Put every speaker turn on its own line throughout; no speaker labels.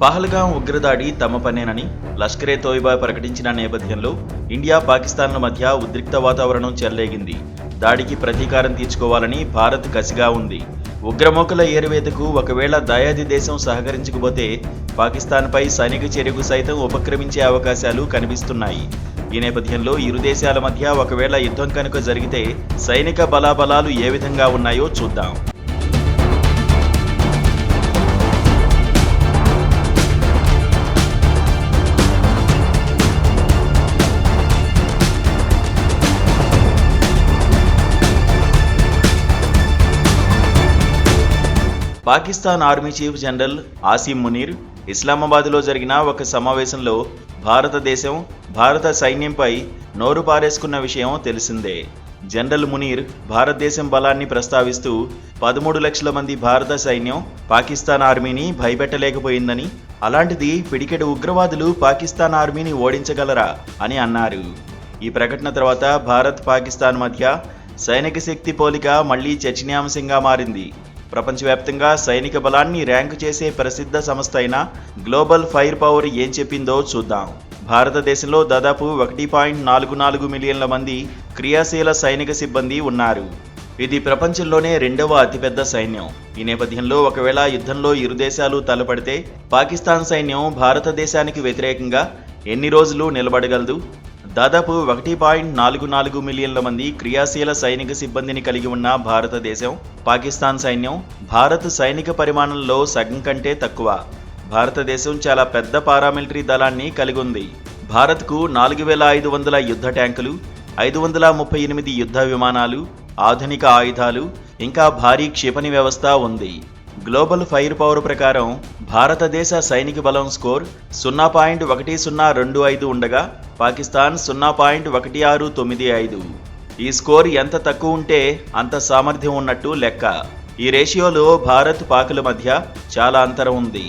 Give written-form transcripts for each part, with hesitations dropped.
పహల్గాం ఉగ్రదాడి తమ పనేనని లష్కరే తోయిబా ప్రకటించిన నేపథ్యంలో ఇండియా పాకిస్తాన్ల మధ్య ఉద్రిక్త వాతావరణం చెలరేగింది. దాడికి ప్రతీకారం తీర్చుకోవాలని భారత్ కసిగా ఉంది. ఉగ్రమూకల ఏరువేతకు ఒకవేళ దాయాది దేశం సహకరించకపోతే పాకిస్తాన్పై సైనిక చర్యకు సైతం ఉపక్రమించే అవకాశాలు కనిపిస్తున్నాయి. ఈ నేపథ్యంలో ఇరు దేశాల మధ్య ఒకవేళ యుద్ధం కనుక జరిగితే సైనిక బలాబలాలు ఏ విధంగా ఉన్నాయో చూద్దాం. Pakistan army chief general Asim Munir ఇస్లామాబాద్లో జరిగిన ఒక సమావేశంలో భారత సైన్యంపై నోరు పారేసుకున్న విషయం తెలిసిందే. జనరల్ మునీర్ భారతదేశం బలాన్ని ప్రస్తావిస్తూ 13 లక్షల మంది భారత సైన్యం పాకిస్తాన్ ఆర్మీని భయపెట్టలేకపోయిందని, అలాంటిది పిడికెడు ఉగ్రవాదులు పాకిస్తాన్ ఆర్మీని ఓడించగలరా అని అన్నారు. ఈ ప్రకటన తర్వాత భారత్ పాకిస్తాన్ మధ్య సైనిక శక్తి పోలిక మళ్లీ చర్చనీయాంశంగా మారింది. ప్రపంచవ్యాప్తంగా సైనిక బలాన్ని ర్యాంకు చేసే ప్రసిద్ధ సంస్థ అయిన గ్లోబల్ ఫైర్ పవర్ ఏం చెప్పిందో చూద్దాం. భారతదేశంలో దాదాపు 1.44 మిలియన్ల మంది క్రియాశీల సైనిక సిబ్బంది ఉన్నారు. ఇది ప్రపంచంలోనే 2వ అతిపెద్ద సైన్యం. ఈ నేపథ్యంలో ఒకవేళ యుద్ధంలో ఇరు దేశాలు తలపడితే పాకిస్తాన్ సైన్యం భారతదేశానికి వ్యతిరేకంగా ఎన్ని రోజులు నిలబడగలదు? దాదాపు 1.44 మిలియన్ల మంది క్రియాశీల సైనిక సిబ్బందిని కలిగి ఉన్న భారతదేశం, పాకిస్తాన్ సైన్యం భారత్ సైనిక పరిమాణంలో సగం కంటే తక్కువ. భారతదేశం చాలా పెద్ద పారామిలిటరీ దళాన్ని కలిగి ఉంది. భారత్కు 4,500 యుద్ధ ట్యాంకులు, 538 యుద్ధ విమానాలు, ఆధునిక ఆయుధాలు, ఇంకా భారీ క్షిపణి వ్యవస్థ ఉంది. గ్లోబల్ ఫైర్ పవర్ ప్రకారం భారతదేశ సైనిక బలం స్కోర్ 0.1025 ఉండగా పాకిస్తాన్ 0.1695. ఈ స్కోర్ ఎంత తక్కువ ఉంటే అంత సామర్థ్యం ఉన్నట్టు లెక్క. ఈ రేషియోలో భారత్ పాకుల మధ్య చాలా అంతరం ఉంది.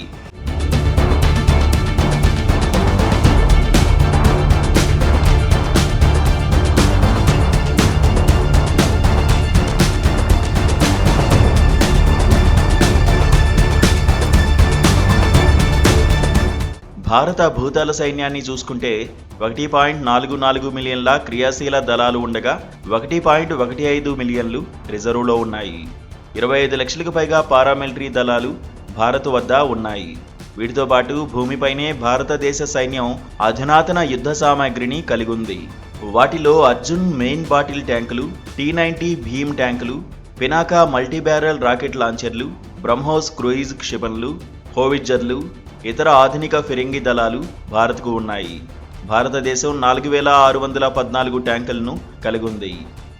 భారత భూతల సైన్యాన్ని చూసుకుంటే 1.44 మిలియన్ల క్రియాశీల దళాలు ఉండగా 1.15 మిలియన్లు రిజర్వులో ఉన్నాయి. 25 లక్షలకు పైగా పారామిలిటరీ దళాలు భారత్ వద్ద ఉన్నాయి. వీటితో పాటు భూమిపైనే భారతదేశ సైన్యం అధునాతన యుద్ధ సామాగ్రిని కలిగి ఉంది. వాటిలో అర్జున్ మెయిన్ బాటిల్ ట్యాంకులు, T-90 భీమ్ ట్యాంకులు, పినాకా మల్టీ బ్యారల్ రాకెట్ లాంచర్లు, బ్రహ్మోస్ క్రూయిజ్ క్షిపణులు, హోవిట్జర్లు, ఇతర ఆధునిక ఫిరంగి దళాలు భారత్కు ఉన్నాయి. భారతదేశం 4,614 ట్యాంకులను కలిగి ఉంది.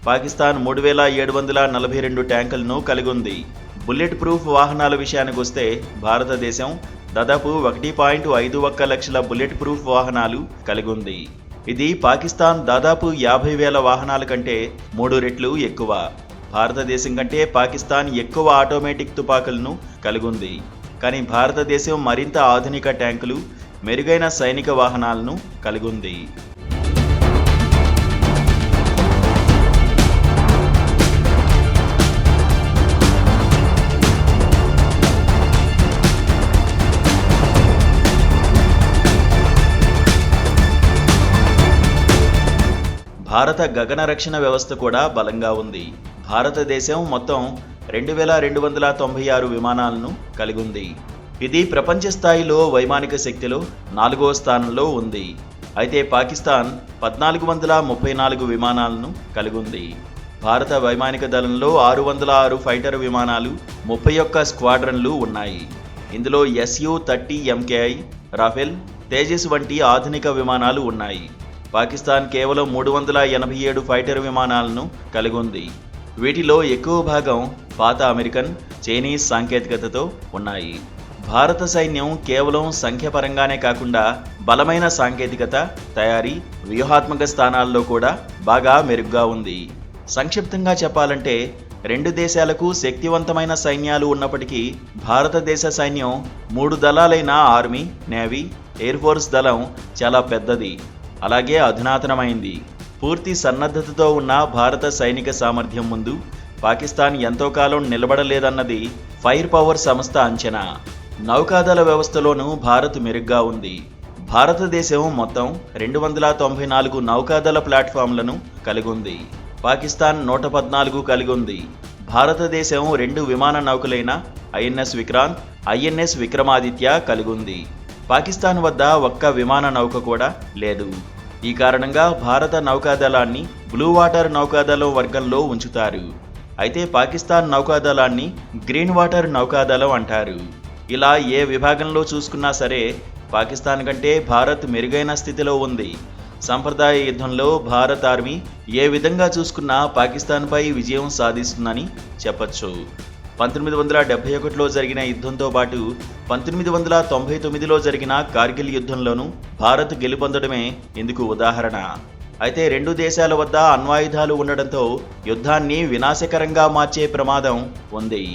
పాకిస్తాన్ 3,742 ట్యాంకులను కలిగి ఉంది. బుల్లెట్ ప్రూఫ్ వాహనాల విషయానికి వస్తే భారతదేశం దాదాపు 1.51 లక్షల బుల్లెట్ ప్రూఫ్ వాహనాలు కలిగి ఉంది. ఇది పాకిస్తాన్ దాదాపు 50,000 వాహనాల కంటే 3 రెట్లు ఎక్కువ. భారతదేశం కంటే పాకిస్తాన్ ఎక్కువ ఆటోమేటిక్ తుపాకులను కలిగి ఉంది. కానీ భారతదేశం మరింత ఆధునిక ట్యాంకులు, మెరుగైన సైనిక వాహనాలను కలిగి ఉంది. భారత గగన రక్షణ వ్యవస్థ కూడా బలంగా ఉంది. భారతదేశం మొత్తం 2,296 విమానాలను కలిగి ఉంది. ఇది ప్రపంచ స్థాయిలో వైమానిక శక్తిలో 4వ స్థానంలో ఉంది. అయితే పాకిస్తాన్ 1,434 విమానాలను కలిగి ఉంది. భారత వైమానిక దళంలో 606 ఫైటర్ విమానాలు, 31 స్క్వాడ్రన్లు ఉన్నాయి. ఇందులో Su-30 MKI, రాఫెల్, తేజస్ వంటి ఆధునిక విమానాలు ఉన్నాయి. పాకిస్తాన్ కేవలం 387 ఫైటర్ విమానాలను కలిగి ఉంది. వీటిలో ఎక్కువ భాగం పాత అమెరికన్, చైనీస్ సాంకేతికతతో ఉన్నాయి. భారత సైన్యం కేవలం సంఖ్యపరంగానే కాకుండా బలమైన సాంకేతికత, తయారీ, వ్యూహాత్మక స్థానాల్లో కూడా బాగా మెరుగ్గా ఉంది. సంక్షిప్తంగా చెప్పాలంటే 2 దేశాలకు శక్తివంతమైన సైన్యాలు ఉన్నప్పటికీ భారతదేశ సైన్యం 3 దళాలైన ఆర్మీ, నేవీ, ఎయిర్ ఫోర్స్ దళం చాలా పెద్దది, అలాగే అధునాతనమైంది. పూర్తి సన్నద్ధతతో ఉన్న భారత సైనిక సామర్థ్యం ముందు పాకిస్తాన్ ఎంతో కాలం నిలబడలేదన్నది ఫైర్ పవర్ సంస్థ అంచనా. నౌకాదళ వ్యవస్థలోనూ భారత్ మెరుగ్గా ఉంది. భారతదేశం మొత్తం 294 నౌకాదళ ప్లాట్ఫామ్లను కలిగి ఉంది. పాకిస్తాన్ 114 కలిగి ఉంది. భారతదేశం 2 విమాన నౌకలైన ఐఎన్ఎస్ విక్రాంత్, ఐఎన్ఎస్ విక్రమాదిత్య కలిగి ఉంది. పాకిస్తాన్ వద్ద ఒక్క విమాన నౌక కూడా లేదు. ఈ కారణంగా భారత నౌకాదళాన్ని బ్లూ వాటర్ నౌకాదళం వర్గంలో ఉంచుతారు. అయితే పాకిస్తాన్ నౌకాదళాన్ని గ్రీన్ వాటర్ నౌకాదళం అంటారు. ఇలా ఏ విభాగంలో చూసుకున్నా సరే పాకిస్తాన్ కంటే భారత్ మెరుగైన స్థితిలో ఉంది. సంప్రదాయ యుద్ధంలో భారత్ ఆర్మీ ఏ విధంగా చూసుకున్నా పాకిస్తాన్పై విజయం సాధిస్తుందని చెప్పొచ్చు. 1971లో జరిగిన యుద్ధంతో పాటు 1999లో జరిగిన కార్గిల్ యుద్ధంలోనూ భారత్ గెలుపొందడమే ఇందుకు ఉదాహరణ. అయితే 2 దేశాల వద్ద అణ్వాయుధాలు ఉండడంతో యుద్ధాన్ని వినాశకరంగా మార్చే ప్రమాదం ఉంది.